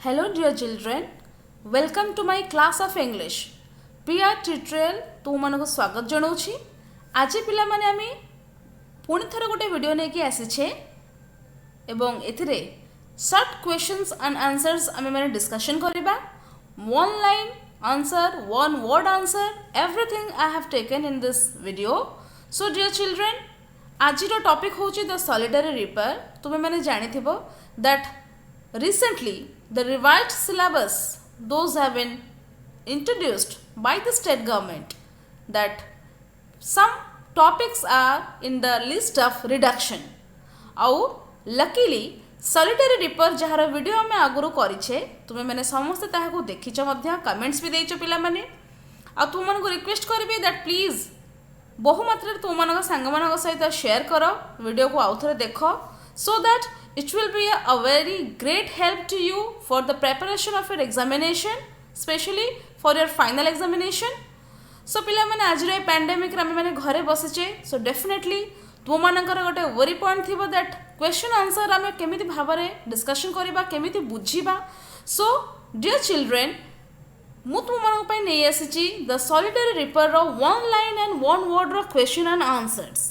Hello dear children, welcome to my class of English. PR tutorial तुमମାନଙ୍କୁ ସ୍ୱାଗତ ଜଣାଉଛି। ଆଜି ପିଲାମାନେ ଆମେ ପୁଣି ଥରେ ଗୋଟେ ଭିଡ଼ିଓ ନେଇକି ଆସିଛେ ଏବଂ ଏଥିରେ short questions and answers ଆମେ ମାନେ discussion କରିବା। One line answer, one word answer, everything I have taken in this video. So dear children, ଆଜିର ଟପିକ୍ ହେଉଛି the solitary reaper। ତୁମେ ମାନେ ଜାଣିଥିବ that recently the revised syllabus those have been introduced by the state government that some topics are in the list of reduction ଆଉ luckily solitary reaper ଯାହାର video ଆମେ ଆଗରୁ କରିଛେ ତୁମେ ମାନେ ସମସ୍ତେ ତାହାକୁ ଦେଖିଛ ମଧ୍ୟ କମେଣ୍ଟସ୍ ବି ଦେଇଛ ପିଲାମାନେ ଆଉ ତୁମମାନଙ୍କୁ ରିକ୍ୱେଷ୍ଟ କରିବି that please ବହୁ ମାତ୍ରାରେ ତୁମମାନଙ୍କ ସାଙ୍ଗମାନଙ୍କ ସହିତ ସେୟାର କର ଭିଡ଼ିଓକୁ ଆଉଥରେ ଦେଖ so that it will be a very great help to you for the preparation of your examination, especially for your final examination. So ପିଲାମାନେ ଆଜିର ଏ pandemicରେ ଆମେ ମାନେ ଘରେ ବସିଛେ so definitely ତୁମମାନଙ୍କର ଗୋଟେ worry point ଥିବ that question answer ଆମେ କେମିତି ଭାବରେ discussion କରିବା କେମିତି ବୁଝିବା so dear children ମୁଁ ତୁମମାନଙ୍କ ପାଇଁ ନେଇ ଆସିଛି the solitary reaper ର one line and one word ର question and answers.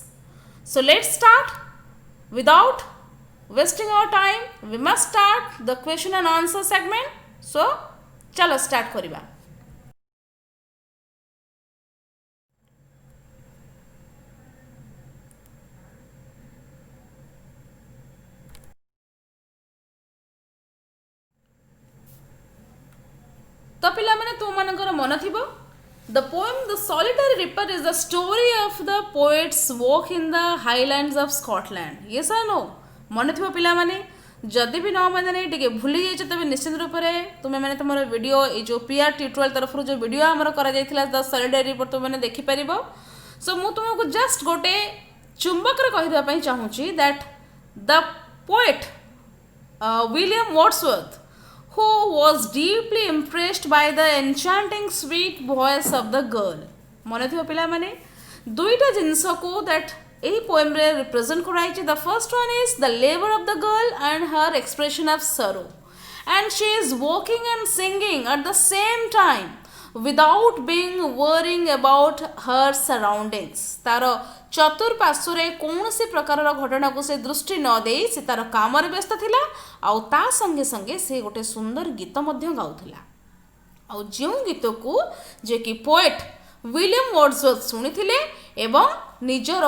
So let's start without wasting our time. We must start the question and answer segment. So chalo start kariba. तो पिला माने तुमମାନଙ୍କର ମନ ଥିବ the poem The Solitary Reaper is the story of the poet's walk in the highlands of Scotland. Yes or no? ମନେ ଥିବ ପିଲାମାନେ ଯଦି ବି ନ ମାନେ ନାହିଁ ଟିକେ ଭୁଲି ଯାଇଛ ତେବେ ନିଶ୍ଚିତ ରୂପରେ ତୁମେମାନେ ତୁମର ଭିଡ଼ିଓ ଏଇ ଯେଉଁ ପିଆର୍ ଟ୍ୟୁଟୋରିଆଲ୍ ତରଫରୁ ଯେଉଁ ଭିଡ଼ିଓ ଆମର କରାଯାଇଥିଲା ଦ ସଲିଟାରୀ ରିପୋର୍ଟ ତୁମେମାନେ ଦେଖିପାରିବ ସୋ ମୁଁ ତୁମକୁ ଜଷ୍ଟ ଗୋଟେ ଚୁମ୍ବକରେ କହିଦେବା ପାଇଁ ଚାହୁଁଛି that the poet William Wordsworth who was deeply impressed by the enchanting sweet voice of the girl. ମନେ ଥିବ ପିଲାମାନେ ଦୁଇଟା ଜିନିଷକୁ ଦ୍ୟାଟ୍ ଏହି ପୋଏମ୍ରେ ରିପ୍ରେଜେଣ୍ଟ କରାଯାଇଛି the first one is the labor of the girl and her expression of sorrow and she is walking and singing at the same time without being worrying about her surroundings. ତାର ଚତୁଃପାର୍ଶ୍ୱରେ କୌଣସି ପ୍ରକାରର ଘଟଣାକୁ ସେ ଦୃଷ୍ଟି ନ ଦେଇ ସେ ତାର କାମରେ ବ୍ୟସ୍ତ ଥିଲା ଆଉ ତା ସଙ୍ଗେ ସଙ୍ଗେ ସେ ଗୋଟେ ସୁନ୍ଦର ଗୀତ ମଧ୍ୟ ଗାଉଥିଲା ଆଉ ଯେଉଁ ଗୀତକୁ ଯେ କି ପୋଏଟ୍ ୱିଲିୟମ୍ ୱାର୍ଡସୱର୍ଥ ଶୁଣିଥିଲେ ଏବଂ ନିଜର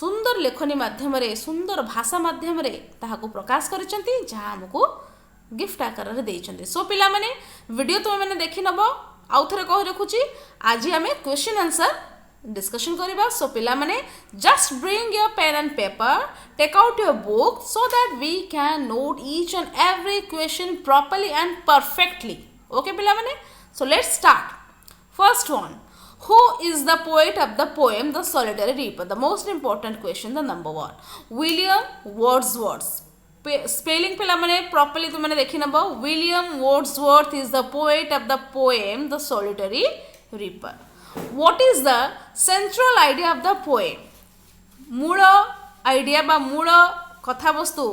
ସୁନ୍ଦର ଲେଖନୀ ମାଧ୍ୟମରେ ସୁନ୍ଦର ଭାଷା ମାଧ୍ୟମରେ ତାହାକୁ ପ୍ରକାଶ କରିଛନ୍ତି ଯାହା ଆମକୁ ଗିଫ୍ଟ ଆକାରରେ ଦେଇଛନ୍ତି ସୋ ପିଲାମାନେ ଭିଡ଼ିଓ ତୁମେମାନେ ଦେଖିନେବ ଆଉ ଥରେ କହି ରଖୁଛି ଆଜି ଆମେ question answer discussion kariba so pilamane just bring your pen and paper take out your book so that we can note each and every question properly and perfectly okay pilamane so let's start first one who is the poet of the poem The Solitary Reaper the most important question the number one William Wordsworth spelling pilamane properly tumane dekhi nabo William Wordsworth is the poet of the poem The Solitary Reaper. What is the central idea of the poem? मूल idea बा मूल कथावस्तु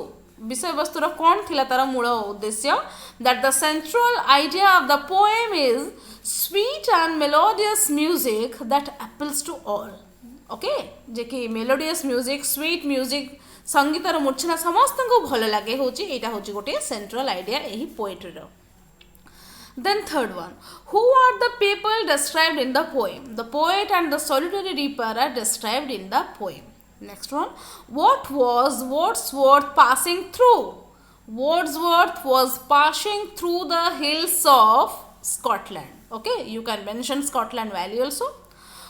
विषय वस्तुर कौन थिला तार मूल उद्देश्य that the central idea of the poem is sweet and melodious music that appeals to all. Okay जे कि melodious music sweet music संगीतर मूर्छना समस्त को भल लगे होची एटा होची गोटे central idea एही poetry row. Then third one, who are the people described in the poem? The poet and the solitary reaper are described in the poem. Next one, what was Wordsworth passing through? Wordsworth was passing through the hills of Scotland. Okay, you can mention Scotland Valley also.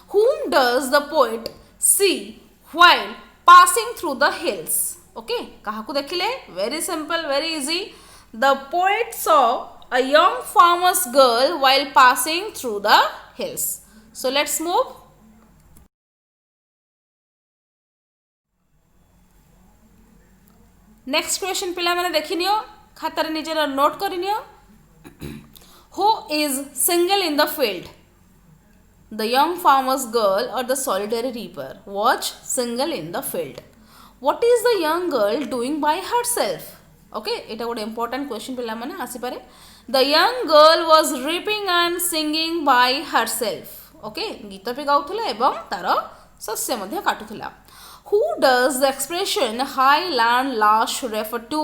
Whom does the poet see while passing through the hills? Okay, kahaku dekhile? Very simple, very easy. The poet saw a young farmer's girl while passing through the hills. So let's move. Next question पिला माने देखि neo खातारे निजेर note करि neo who is single in the field the young farmer's girl or the solitary reaper was single in the field what is the young girl doing by herself okay एटा गोटे important question पिला माने आसी पारे the young girl was reaping and singing by herself okay गीत भी गाउथला एवं तार शस्य मध्ये काटुथला who does the expression highland lass refer to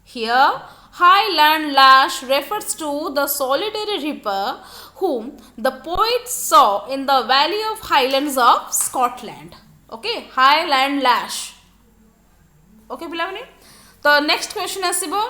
here Highland Lash refers to the solitary reaper whom the poet saw in the valley of Highlands of Scotland. Okay, Highland Lash. Okay, पिलामने. The next question आसिबो.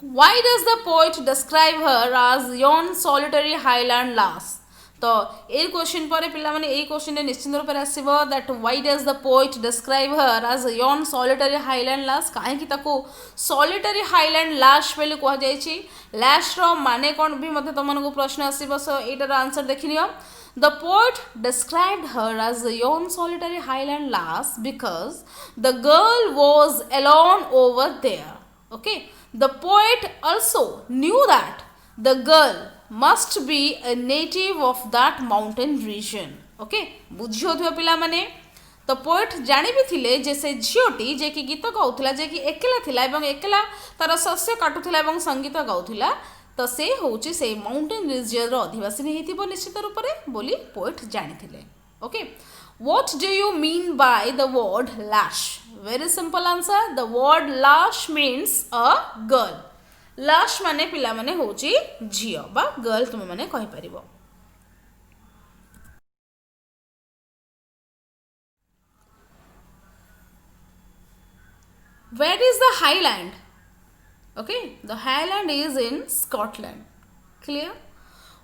Why does the poet describe her as yon solitary Highland Lass? तो ए question पर पिला माने ए question निश्चित रूप से आसीबो that why does the poet describe her as an solitary highland lass काहे कि ताको सॉलिटरी हाईलैंड लाश बेले कह जाय छी लाश रो माने कोन भी मते तमन को प्रश्न आसीबो सो एटार आंसर देखिनियो the poet described her as an solitary highland lass because the girl was alone over there okay the poet also knew that the girl must be a native of that mountain region okay बुझियो थियो पिला माने तो poet जानि भी थिले जे से झियोटी जे कि गीत गाउथला जे कि एकला थिला एवं एकला तार शस्य काटुथला एवं संगीत गाउथला तो से होची से माउंटेन रीजन रो अधिवासी नै हितिबो निश्चित रूप रे बोली पोएट जानि थिले okay what do you mean by the word lass very simple answer the word lass means a girl lass माने पिला माने होची झियो बा गर्ल तुम माने कहि परिबो Where is the Highland? Okay, the Highland is in Scotland. Clear?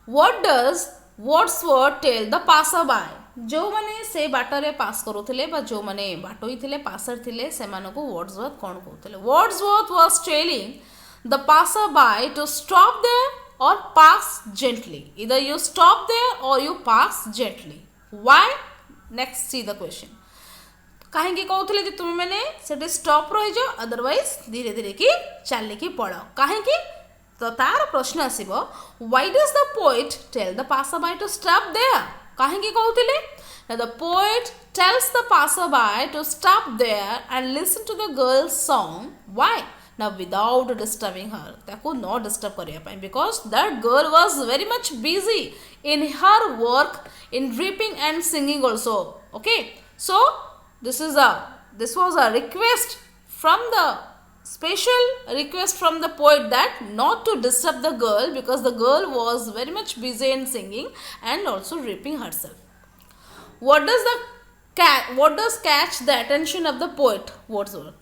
What does Wordsworth tell the passerby? जो माने से बाटरे पास करूथिले बा जो माने बाटोई थिले पासर थिले से मानको वर्ड्सवर्थ कोन कहउथिले Wordsworth was telling the passerby to stop there or pass gently. Either you stop there or you pass gently. Why? Next see the question. कहीं कहते जे तुम मैंने से स्टॉप रही जाओ अदरवाइज धीरे धीरे की चल की पढ़ कहीं तो तार प्रश्न आसब why does the poet tell the passerby to stop there कहीं कहते the poet tells the passerby to stop there and listen to the girl's song. Why? Now without disturbing her ताको not disturb करिया पाए because that girl was very much busy in her work in reaping and singing also. Okay, so this was a request from the special request from the poet that not to disturb the girl because the girl was very much busy in singing and also reaping herself. What does catch the attention of the poet Wordsworth?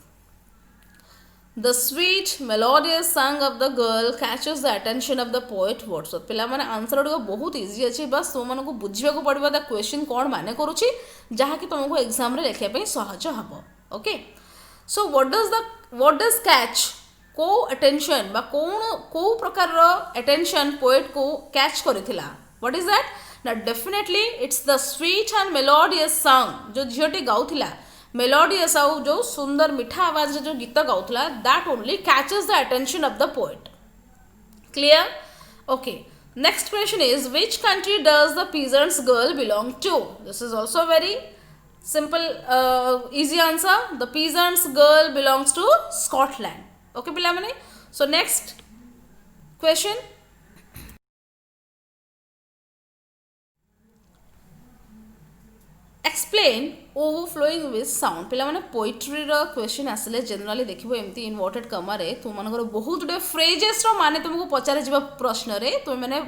The sweet melodious song of the girl catches the attention of the poet Wordsworth. पिला माने answer good बहुत easy अछि बस तुम मानको बुझिबा को पड़िबा the question कोन माने करूछि जहा कि तुमको एग्जाम रे लिखिया पई सहज हबो okay so what does catch को अटेंशन बा को प्रकार रो अटेंशन पोएट को कैच करिथिला व्हाट इज दैट ना definitely it's the sweet and melodious song जो झियोटी गाउथिला मेलोडियस आउ जो सुंदर मीठा आवाज जो गीत गाउथला that only catches the attention of the poet clear okay next question is which country does the peasants girl belong to this is also very simple easy answer the peasants girl belongs to Scotland okay pila mane so next question explain overflowing with sound पिला माने poetry रो question आसले generally देखिबो एमती inverted कमा रे तुम मानकर बहुत गुडे फ्रेजेस रो माने तुमको पचारे जिबा प्रश्न रे तुम माने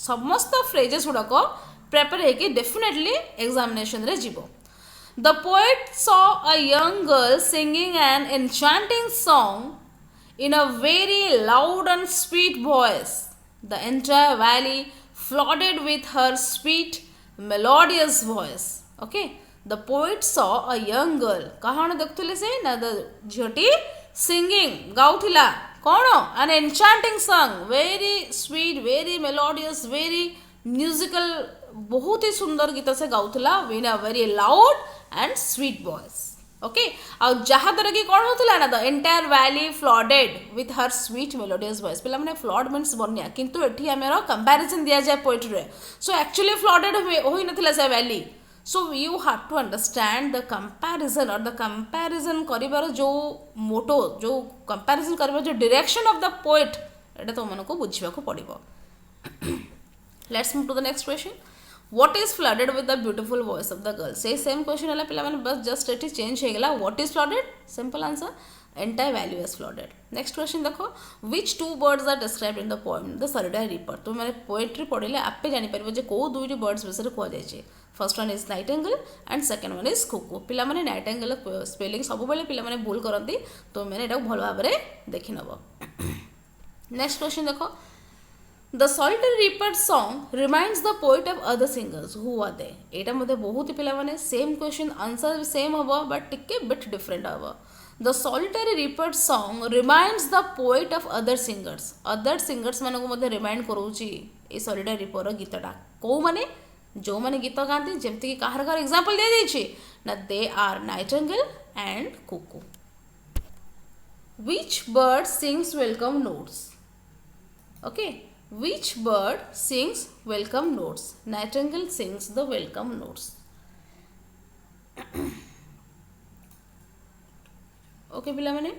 समस्त फ्रेजेस गुडा को प्रिपेयर हेके डेफिनेटली एग्जामिनेशन रे जिबो The poet saw a young girl singing an enchanting song in a very loud and sweet voice. The entire valley flooded with her sweet, melodious voice. Okay, the poet saw a young girl. Khan देखुले से ना the झियोटी singing गाउथिला कौन an enchanting song, very sweet, very melodious, very musical, बहुत ही सुंदर गीत से गाउथिला in a very loud and sweet voice. Okay, और जहाँ द्वारा कि कौन होता ना the entire valley flooded with her sweet melodious voice. पिला मैंने flood means बन्या किंतु एठी हमें रो comparison दिया जाए poetry रे. So actually flooded होई नथिला से valley. So you have to understand the comparison और द कंपैरिजन करिवार जो मोटो जो कंपैरिजन करिवार जो डायरेक्शन ऑफ द पोएट एटा तुमको बुझा पड़ो. Let's move to the next question. What is flooded with the beautiful voice of the girl. से सेम क्वेश्चन है पिला माने बस जस्ट एटी चेंज हो गला. What is flooded simple answer entire valley is flooded. Next question देखो. Which two birds are described in the poem the solitary reaper. तुम मैंने पोएट्री पढ़ले आपे जानी परबो जे को दुईटी बर्ड्स विषय को जाय. First one is nightingale and second one is cuckoo. पिला माने नाइटिंगेल स्पेलिंग सब बेले पिला माने भूल करंती तो मैंने एटा भल भाव में देखि नबो. नेक्स्ट क्वेश्चन देखो. The solitary reaper song reminds the poet of other singers. Who are they? एटा मते बहुत ही पिला माने सेम क्वेश्चन आंसर सेम हबो बट टिके बिट डिफरेंट हबो. The solitary reaper song reminds the poet of other singers. Other singers मानको मते remind करूची ए solitary reaper रो गीतटा को माने जो माने गीत गाती जेमति कि काहर काहर एग्जांपल दे दै छी ना. They are nightingale and cuckoo. Which bird sings welcome notes? Okay. Which bird sings welcome notes? Nightingale sings the welcome notes. Okay पिला माने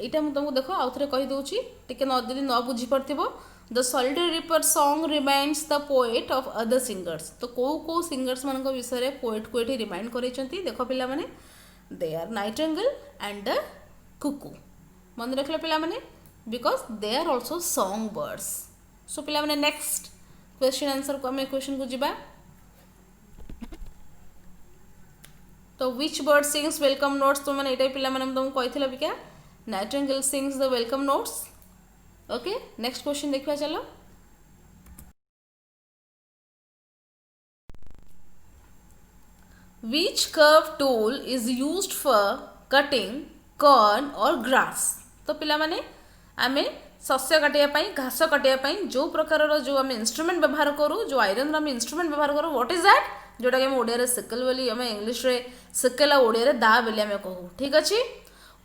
एटा मु तुमको देखो आउ थरे कहि दोची टिके न बुझी परथिबो. The solitary reaper song reminds the poet of other singers. तो को सिंगर्स मान को विषय रे पोएट को एठी रिमाइंड करैछंती. देखो पिला माने they are nightingale and the cuckoo. मन रखले पिला माने because they are also song birds. So पिला माने next question answer को हमें question को जिबा. तो which bird sings welcome notes. तो माने एटा पिला माने तुमको कहिथिला बिका nightingale sings the welcome notes. Okay, next question देखिबा चलो. Which curved tool is used for cutting corn or grass. तो पिला माने आमे शस्य काटिया घास काटिया जो प्रकार जो आम इंस्ट्रुमेंट व्यवहार करूँ जो आयरन आम इंस्ट्रुमेंट व्यवहार करूँ व्हाट इज दैट जोटा कि आम ओडिया सिकल बोली आम इंग्लीश रे सिकल ओडिया दा बोली आम कहू. ठीक अच्छे.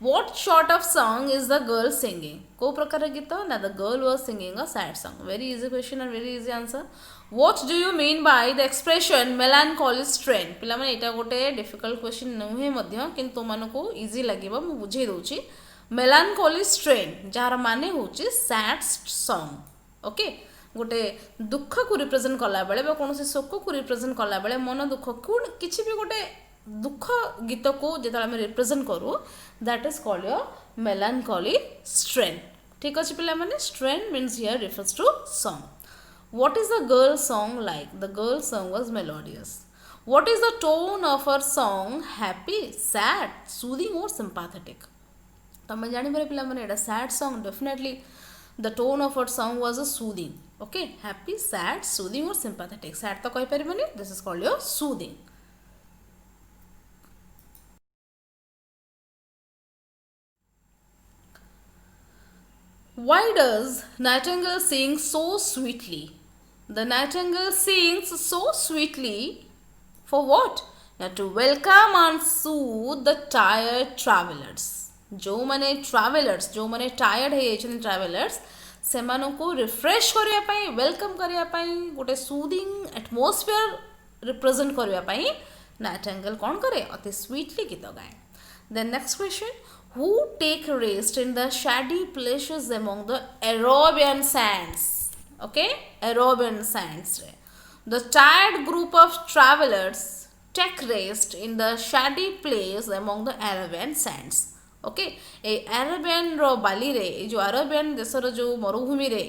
What sort of song is the girl singing. को प्रकार गीत ना the girl was singing a sad song. Very easy question and very easy answer. What do you mean by the expression melancholy strain. पिला माने एटा गोटे difficult question नुहे मध्य किंतु तुमको इजी लगिबो मु बुझे दोची. मेलानकॉली स्ट्रेन जार माने होची सैड सॉन्ग. ओके. गोटे दुख को रिप्रेजेंट कला बेले कौन से शोक को रिप्रेजेंट कला बेले मन दुख को किसी भी गोटे दुख गीत को जो आम रिप्रेजेंट करूँ that is called your melancholy strain. ठीक अच्छे पिला माने strain means here refers to song. What is the girl song like. The girl song was melodious. What is the tone of her song. Happy sad soothing और sympathetic. तमें जापर पिला मैंने एटा sad song definitely the tone of her song was a soothing. Okay. Happy sad soothing और sympathetic. Sad तो कहि परिबनी this is called your soothing. Why does nightingale sing so sweetly? The nightingale sings so sweetly for what? Now to welcome and soothe the tired travelers. जो माने travellers जो माने tired है travellers से refresh करने वेलकम करने गोटे soothing atmosphere represent करने नाइटिंगेल कौन करे अति स्वीटली गीत गाए. Then next question. Who take rest in the shady places among the Arabian sands. Okay. Arabian sands रे the tired group of travellers take rest in the shady place among the Arabian sands. Okay. ए Arabian रो बाली रे जो Arabian देशर जो मरुभूमि रे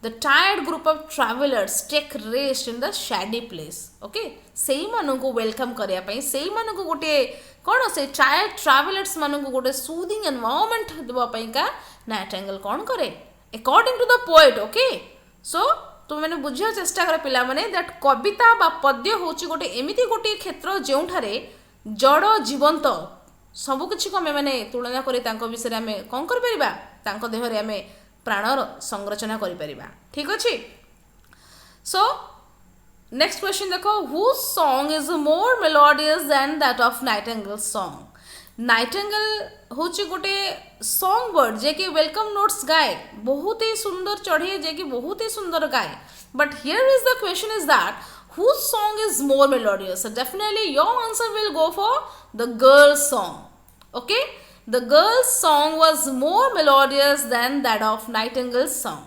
the tired group of travellers take rest in the shady place. Okay. से मानको वेलकम करिया पई से मानको गोटे कोन से टायर्ड ट्रावेलर्स मानको गोटे सूदिंग एनवायरनमेंट देबा पई का नाइटिंगेल कोन करे according to the poet. Okay. So तुम मैंने बुझिया चेष्टा कर पिला माने दैट कविता बा पद्य होची गोटे एमिति गोटे क्षेत्र जेउठारे जड़ जीवंत सबकिछि को आम मैंने तुलना कर विषय आम कौन कर देहरे आम प्राणर संरचना कर. ठीक अच्छे. सो नेक्स्ट क्वेश्चन देखो. Who song is more melodious than that of nightingale song. Nightingale हूँ गोटे सॉन्ग बर्ड जे कि वेलकम नोट्स गाए बहुत ही सुंदर चढ़े जे कि बहुत ही सुंदर गाए. But here is the question is that whose song is more melodious? So definitely your answer will go for the girl's song. Okay, the girl's song was more melodious than that of nightingale's song.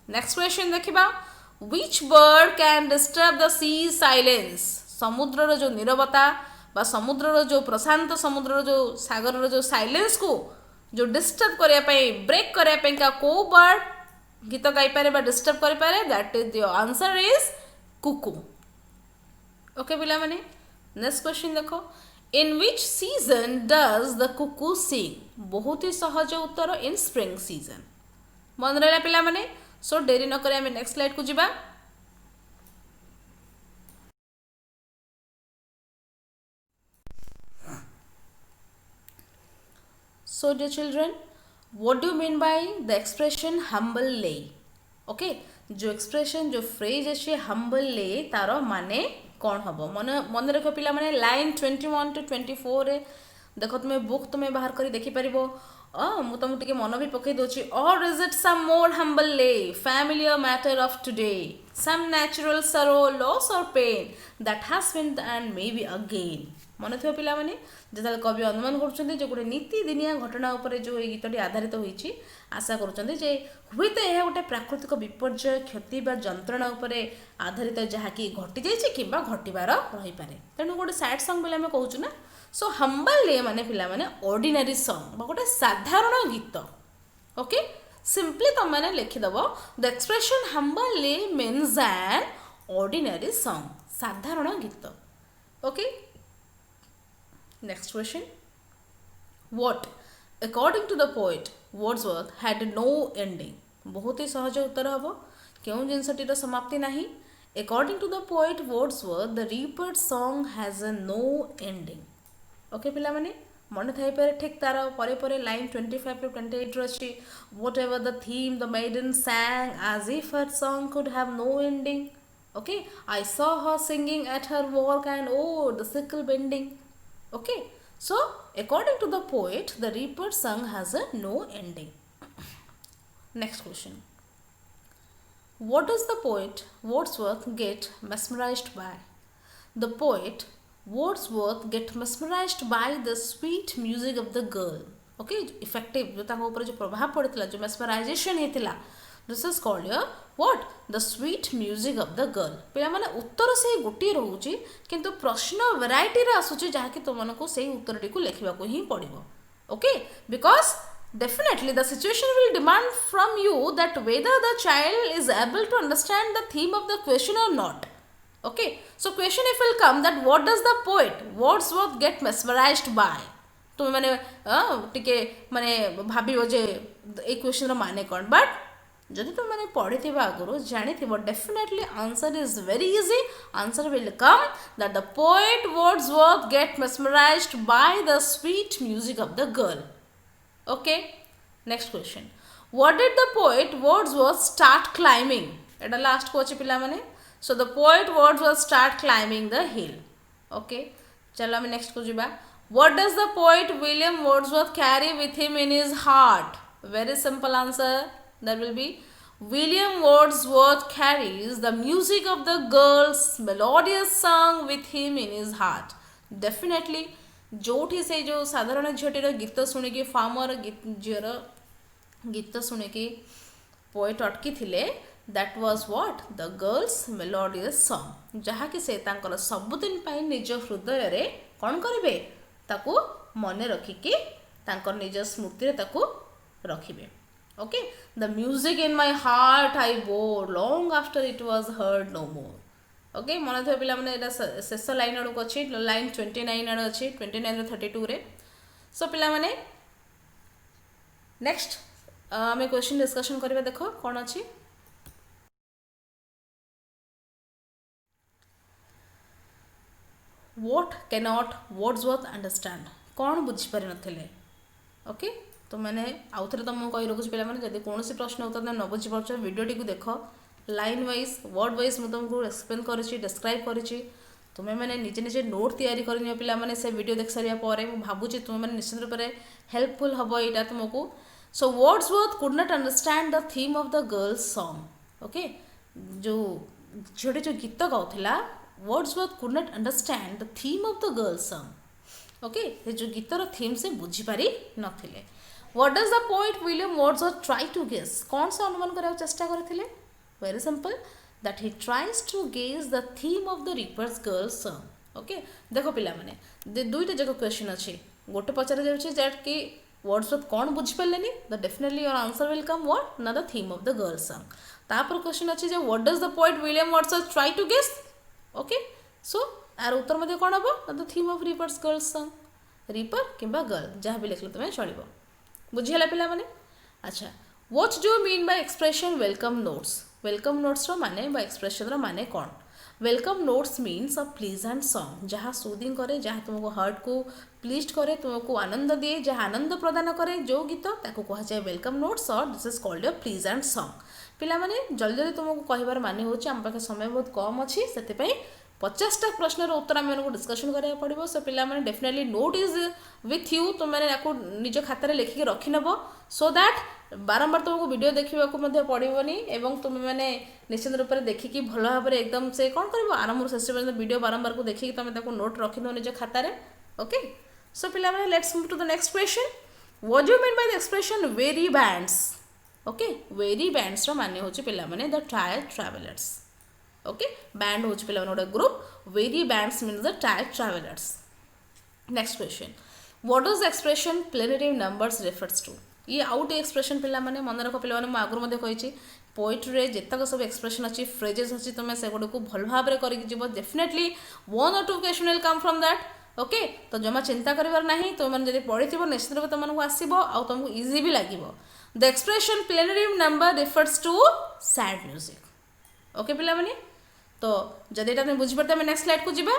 Next question देखिबा, which bird can disturb the sea silence? समुद्र जो नीरवता बा समुद्र जो प्रशांत समुद्र जो सागर जो silence को जो डिस्टर्ब करया पे ब्रेक करया पे का को बर्ड गीत गाई पारे बा डिस्टर्ब करि पारे? That is your answer is cuckoo. Okay पिला माने नेक्स्ट क्वेश्चन देखो, in which season does the cuckoo sing? बहुत ही सहज उत्तर, इन स्प्रिंग सीजन. मन रहा पिला माने. सो डेरी न करे आमे नेक्स्ट स्लाइड को जिबा. So dear children, what do you mean by the expression humble lay? Okay, जो expression जो phrase अच्छे humble lay तारो माने कौन हबो? मन रखो पिला माने लाइन 21 to 24 रे देखो तुम्हें बुक तुम्हें बाहर करी देखि परिबो. मु तुम टिके मन भी पकई दोची. Or is it some more humble lay, familiar matter of today, some natural sorrow, loss or pain that has been and maybe again? मन थो पिला माने जेता कवि अनुमान करुछन्ते जे गोटे नीति दिनिया घटना उपरे जो ए गीतटी आधारित होईची, आशा करुछन्ते जे हुएत यह गोटे प्राकृतिक विपर्यय क्षति बा जंत्रणा उपरे आधारित जहाँकि घटी जाइए कि घटबार रही पारे. तेणु गोटे सैड सॉन्ग बोले आम कहूँ ना. सो हम्बल ले माने पिला माने ऑर्डिनरी सॉन्ग बा गोटे साधारण गीत. ओके, सिंपली तुम मैंने लिखिदेव द एक्सप्रेशन हम्बल ले मीन्स एन ऑर्डिनरी सॉन्ग, साधारण गीत. Okay, next question. What, according to the poet Wordsworth, had no ending? बहुत ही सहज उत्तर हम. क्यों जिनसटीर समाप्ति नहीं? According to the poet Wordsworth, the reaper's song has a no ending. Okay पिला माने मन थाई पारे ठीक तार परे परे लाइन 25 to 28 रची. Whatever the theme, the maiden sang as if her song could have no ending. Okay, I saw her singing at her work and oh, the sickle bending. Okay, so according to the poet, the reaper's song has a no ending. Next question. What does the poet Wordsworth get mesmerized by? The poet Wordsworth get mesmerized by the sweet music of the girl. Okay, effective जो ताको ऊपर जो प्रभाव पड़ता जो mesmerization हेतिला, this is called your what? The sweet music of the girl. पिला माने उत्तर से गोटी रहउची किंतु प्रश्न वैरायटी रे आसुची जहा कि तुम को से उत्तर टी को लिखिबा को ही पड़िबो. Okay, because definitely the situation will demand from you that whether the child is able to understand the theme of the question or not. Okay, so question if will come that what does the poet Wordsworth get mesmerized by? तुम माने टिके माने भाबिबो जे ए question रो माने कोन, but जदि तुम मैंने पढ़ी थी आगुरी जानी थी definitely answer is very easy. Answer will come that the poet Wordsworth get mesmerised by the sweet music of the girl. Okay, next question. What did the poet Wordsworth start climbing? एटा last को अछि पिला माने. So the poet Wordsworth start climbing the hill. Okay, चलो हम next को जिबा. What does the poet William Wordsworth carry with him in his heart? Very simple answer. That will be William Wordsworth carries the music of the girl's melodious song with him in his heart. Definitely जोठी से जो साधारण झीटर गीत शुणिकी farmer झीर गीत शुणिकी poet अटकी थिले, that was what? The girls melodious song, जहाँकि से तांकर सबुदिन पाई निज हृदय रे कौन करिवे ताकू मने रखिकी तांकर निज स्मृति रे ताकू रखिबे. Okay, the music in my heart I bore long after it was heard no more. Okay, मन थे पिला माने एटा शेष लाइन आड़ को अछि, लाइन 29 आड़ अछि, 29 रो 32 रे. सो पिला माने नेक्स्ट आमे क्वेश्चन डिस्कशन करबा. देखो कोन अछि. What cannot Wordsworth understand? कौन बुझी पारि नथिले? ओके, तो मैंने आउ थे तुमको कही रखुच्छी पे जब कौन प्रश्न उत्तर तुम न बुझीपार भिडटी को देख लाइन वाइज वर्ड वाइज मुझे तुमको एक्सप्लेन करी डिस्क्राइब करी. तुम्हें मैंने निजे निजे नोट तैयारी करनी पे से वीडियो देख सारापर भावुँ तुम्हें मैंने निश्चित रूप से हेल्पफुल हम यहाँ तुमको. So Wordsworth could not understand the theme of the girl's song. Okay, जो झीटी जो गीत गाउला Wordsworth could not understand the theme of the girl song okay ये जो गीतर थीम से बुझीपारी नथिले what does the poet William Wordsworth try to guess कौन से अनुमान करने चेष्टा करथिले very simple that he tries to guess the theme of the reaper's girl song okay देखो पिला माने दुईटा जगह क्वेश्चन अच्छी गोटे पचार जाउछि दैट कि वर्ड्सवर्थ कौन बुझिपारे the definitely your answer will come what ना the theme of the girl song तापर क्वेश्चन अच्छी जे what does the poet William Wordsworth try to guess okay so यार उत्तर मध्य कौन हम the theme of reaper's girl song reaper किंबा गर्ल जहाँ भी लिखल तुम्हें चलो बुझीगला पिला माने अच्छा what do you mean by expression welcome notes रो माने बा एक्सप्रेशन रो माने कौन वेलकम नोट्स मीन्स अ प्लीजेंट सॉन्ग जहाँ सूदिंग करे जहाँ तुमको हार्ट को प्लीज करे तुमको आनंद दिए जहाँ आनंद प्रदान करे जो गीत ताको कहा जाए वेलकम नोट्स और this is called a pleasant song पिला माने जल्दी जल्दी तुमको कहबार माने होची हम पाखे समय बहुत कम अच्छी से 50टा प्रश्नर उत्तर आम डिस्कसन करा पड़ो सो पिला माने definitely note is with you तुम मैंने निज खातार लिखिक रखिनब सो दैट बारंबार तुमको वीडियो देखा पड़ोनी एवं तुम मैंने निश्चित रूप से देखिकी भल भाव में एकदम से कौन कर आरंभ शेष पर्यटन वीडियो बारंबार को देखिए तुम नोट रखिद निज खातार ओके सो पिला माने let's move to the next question what do you mean by the expression weary bands okay weary bands रो माने होची पिला माने the tired travellers okay band होची पिला माने गोटे group weary bands means the tired travellers next question what does the expression plaintive numbers refers to ये आउट एक्सप्रेशन पिला माने मन रख पिला माने आगुर मध्ये कहिछि पोएट्री रे जेतक सब एक्सप्रेशन अछि फ्रेजेस अछि तुमे से गुड को भल भाव रे करि जिवो डेफिनेटली वन और two question will come from that okay तो जमा चिंता करिवार नाही तो मन जदि पढिथिबो निश्चित रूप तुमको आसीबो आ तुमको इजी भी लागिबो the expression plaintive number refers to sad music okay पिला माने तो जदि एटा तुम बुझि परते हम नेक्स्ट स्लाइड को जिबा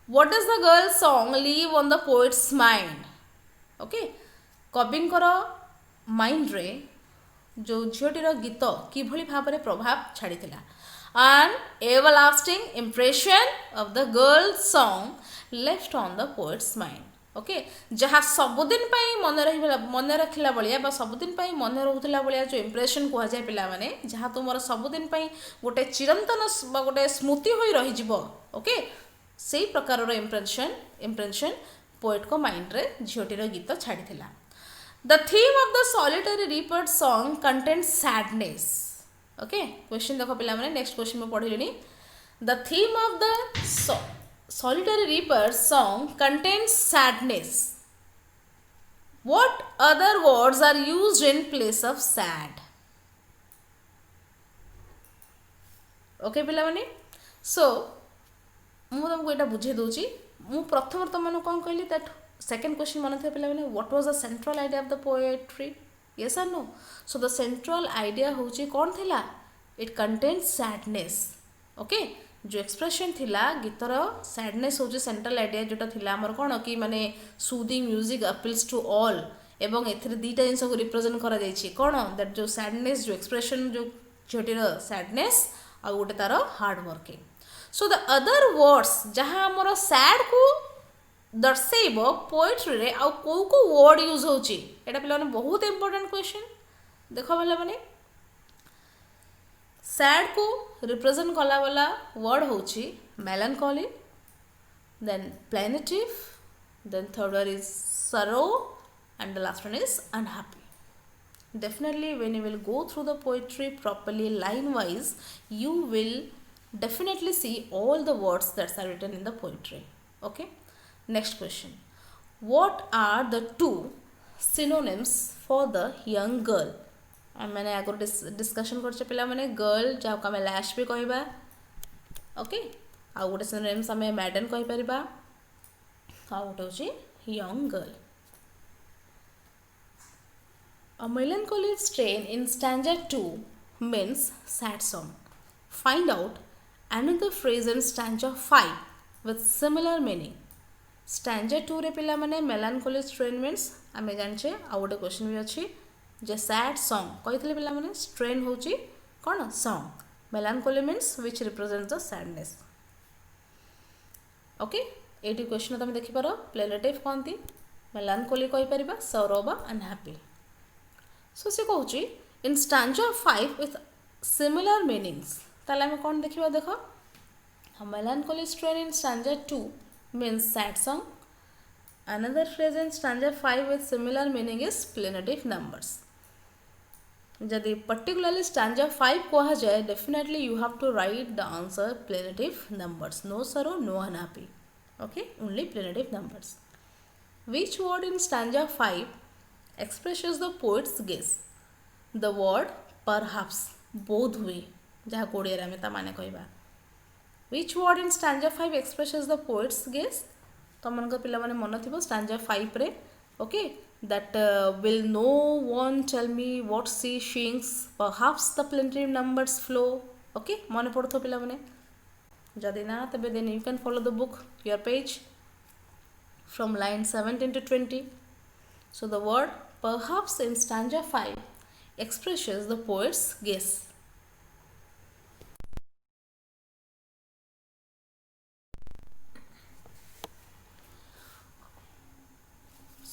What does the girl song leave on the poet's mind? Okay, कविंकर माइंड रे जो झीटीर गीत किभली भाव में प्रभाव छाड़ी an everlasting impression of the girl song left on the poet's mind. Okay जहाँ सबुदिन मन रखला भाया सबुदिन मन रोला भाया जो इम्प्रेशन कह जाए पिला माने जहाँ तुम सबुदिन गोटे चिरंतन गोटे स्मृति हो रही ओके से प्रकार इम्प्रेशन पोएट को माइंड रे झीटीर गीत छाड़ी the theme of the solitary reaper song contains sadness okay question देखो पिला माने नेक्स्ट क्वेश्चन में पढ़िलेनी the theme of the solitary reaper song contains sadness what other words are used in place of sad okay पिला माने सो मु तुमको यहाँ बुझे दूची मु प्रथम तुम कौन कहली दैट सेकेंड क्वेश्चन मन थे पिला माने what was the central idea of the poetry yes और no so the central idea होची कौन थिला इट कंटेन्स सैडनेस ओके जो एक्सप्रेशन थिला गीतर सैडनेस होची सेंट्रल आइडिया जोटा थिला हमर कौन कि माने soothing music appeals to all एवं एथिरे दीटा जिनस को रिप्रेजेंट करा जायछि कौन दैट जो सैडनेस जो एक्सप्रेशन जो झोटीर सैडनेस आ गोटे तार hard working so the other words जहाँ आमर सैड को दर्शेब पोएट्री रे आ को वर्ड यूज होची एटा पिला माने बहुत इंपोर्टेंट क्वेश्चन देखो वाला माने सैड को रिप्रेजेंट कला वाला वर्ड होची melancholy then plaintive then third one is sorrow and the last one is unhappy definitely when you will go through the poetry properly line wise you will definitely see all the words that are written in the poetry. Okay, next question, what are the two synonyms for the young girl? मैंने आगे discussion कर पिला माने girl जहाँ को आम लैश भी कहबा ओके आ गोटे सिनोनिम्स आम मैडन कहि परिबा आ गोटे होची young girl A melancholy strain in stanza 2 means sad song. Find out another phrase in stanza 5 with similar meaning. Stanza 2 रे पिला माने melancholy strain means आमे जानछे आ गोटे क्वेश्चन भी अछि जे sad song कहितले पिला माने strain होची कोन song melancholy means which represents the sadness. Okay eighty question तुम देखि पारो प्लेनेटिव कोनती melancholy कहि परिबा sorrow बा unhappy. सो से कहूँ इन स्टांजा 5 विथ सिमिलर मीनिंग्स ताले आम कौन देखा देख melancholy strain in stanza 2 means sad song. Another phrase in stanza 5 with similar meaning is plaintive numbers. जदि particularly stanza 5 कहा जाए definitely you have to write the answer plaintive numbers. No sorrow, no unhappy. Okay, only plaintive numbers. Which word in stanza 5 expresses the poet's guess? The word perhaps, बोध हुए जहाँ कोड़े में ता माने कहबा. Which word in stanza 5 expresses the poet's guess? तुमको पिला माने मन थी stanza 5 रे. Okay, that will no one tell me what she sings, perhaps the plaintive numbers flow. Okay, मन पड़थो पिला माने. जदि ना तबे then you can follow the book, your page from line 17 to 20. So the word perhaps in stanza 5 expresses the poet's guess.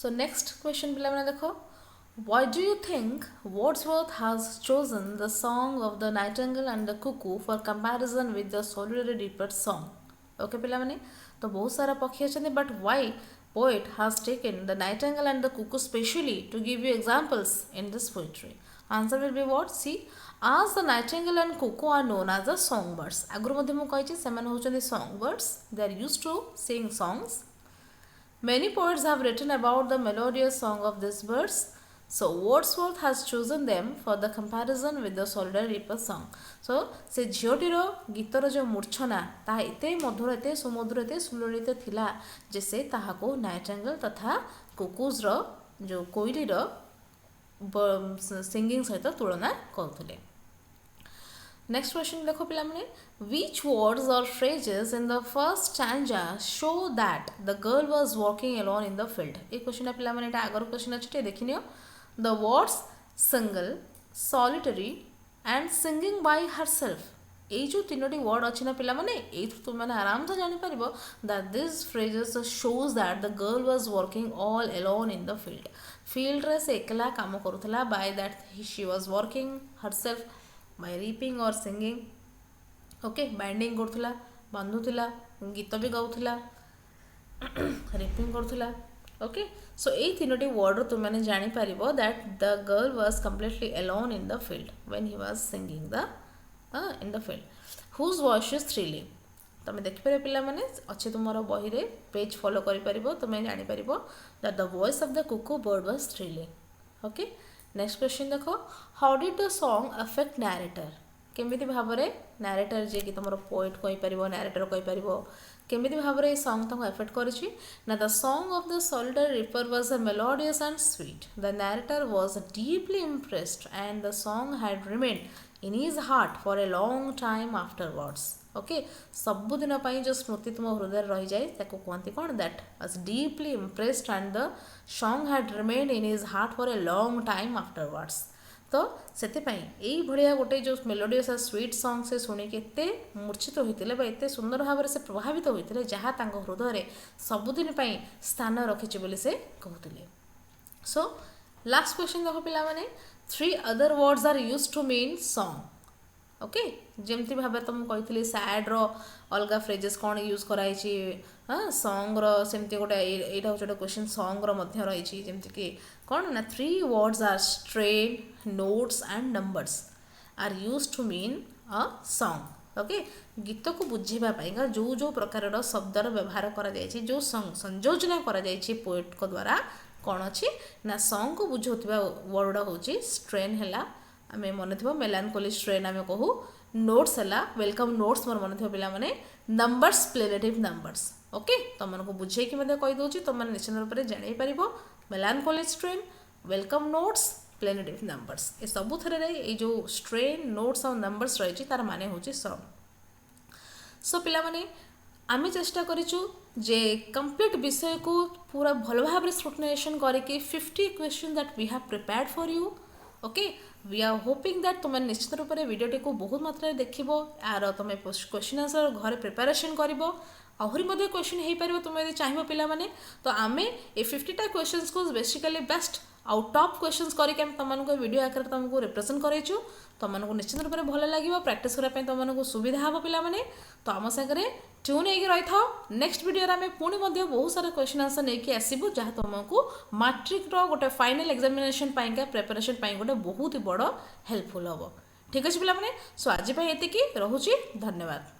So next question पिला मैंने देखो, why do you think Wordsworth has chosen the song of the nightingale and the cuckoo for comparison with the solitary reaper's song? Okay पिला मैंने तो बहुत सारा पक्षी अच्छे but why poet has taken the nightingale and the cuckoo specially to give you examples in this poetry? Answer will be what? See, as the nightingale and cuckoo are known as the songbirds. आगुर मध्य मु कहिछि सेमान होचंदी songbirds. They are used to sing songs. Many poets have written about the melodious song of these birds, so Wordsworth has chosen them for the comparison with the solitary reaper's song. So से झीटीर गीतर जो मूर्छना ताहा एते मधुर एते सुमधुर एते सुललित थिला जे से ताहाको Nightingale तथा कुकुज रो जो कोइलीर सिंगिंग सहित तुलना करथुले. Next question देखो पिला माने, which words or phrases in the first stanza show that the girl was walking alone in the field? ये क्वेश्चन पिला माने एटा आगर क्वेश्चन अछि देखिनियो. The words single, solitary and singing by herself. এই जो तीनोटी वर्ड अछि ना पिला माने एई तुम माने आराम से जानि परिबो that these phrases shows that the girl was working all alone in the field. Field रे से एकला काम करूथला by that she was working herself by reaping or singing. Okay binding करूला बांधुला गीत भी गाउला रिपिंग करूला. ओके सो यही तीनोटी वर्ड तुम मैंने जापर that the girl was completely alone in the field when he was singing the in the field whose voice is thrilling. तुम देखिपर पिला माने अच्छे तुम बही रे पेज फॉलो कर तुम जापर that the voice of the cuckoo bird was thrilling. Okay next question देखो, how did the song affect narrator? केमिति भाव में नैरेटर जे कि तुम पोएट कहीपर नैरेटर कहीपर केमिति भाव में सॉन्ग तुमको एफेक्ट करिछि ना. The song of the solitary reaper was a melodious and sweet. The narrator was deeply impressed and the song had remained in his heart for a long time afterwards. Okay सबुदिन जो स्मृति तुम हृदय रही जाए कहते कौन that was deeply impressed and the song had remained in his heart for a long time afterwards. तो से भाया गोटे जो मेलोडियस स्वीट सॉन्ग से शुणिक एत मूर्छित होते एत सुंदर भाव से प्रभावित होते जहाँ हृदय में सबुदिन स्थान रखी से कहते. सो लास्ट क्वेश्चन देख पिला माने, 3 other words are used to mean song. Okay जमती भाव तुम कही सैड अलग फ्रेजेस कौन यूज कराई हाँ सॉन्ग सेमती गोटे यहाँ हूँ गोटे क्वेश्चन सॉन्ग रही जमती कि कौन ना 3 words are strain notes and numbers are use to mean a song. Okay गीत को बुझेगा जो जो प्रकार शब्दर व्यवहार कर जो संयोजना कर पोएट को द्वारा कौन अच्छी ना सॉन्ग को बुझाऊा वर्ड हूँ स्ट्रेन है आम मन थी मेलानकोली स्ट्रेन आम कहू. नोट्स है वेलकम नोट्स मोर मन थी पिला माने नंबर्स प्लेनेटिव नंबर्स. ओके तुमको बुझे कहीदे तुम निश्चित रूप से जापर melancholy strain welcome notes plaintive numbers ये सबू ये जो स्ट्रेन नोट्स और नंबर्स रही तार माने हूँ सॉन्ग. सो पिला माने आम चेष्टा करूँ जे कंप्लीट विषय को पूरा भल भाव में स्क्रूटिनाइजेशन करके 50 question that we have prepared for you. Okay we are hoping that तुम निश्चित रूप से वीडियोटी को बहुत मात्रा देख यार तुम क्वेश्चन आंसर घर प्रिपेरेसन कर आहरी क्वेश्चन हो पार तुम यदि चाहिए पिला माने तो आम ए 50टा क्वेश्चन को बेसिकली बेस्ट आउ टॉप क्वेश्चंस करके तुमको वीडियो आकार तुमको रिप्रेजेंट करेचु तुमको निश्चित रूप से भल लगे प्रैक्टिस करने तुमको सुविधा हम पे तो आम सागर ट्यून होगी रही था नेक्स्ट वीडियो आम पुणी बहुत सारा क्वेश्चन आंसर नहीं आसबू जहाँ तुमको मैट्रिक गोटे फाइनल एग्जामिनेशन प्रिपरेशन गोटे बहुत ही बड़ हेल्पफुल हम ठीक अच्छे पे सो आज ये रोचे धन्यवाद।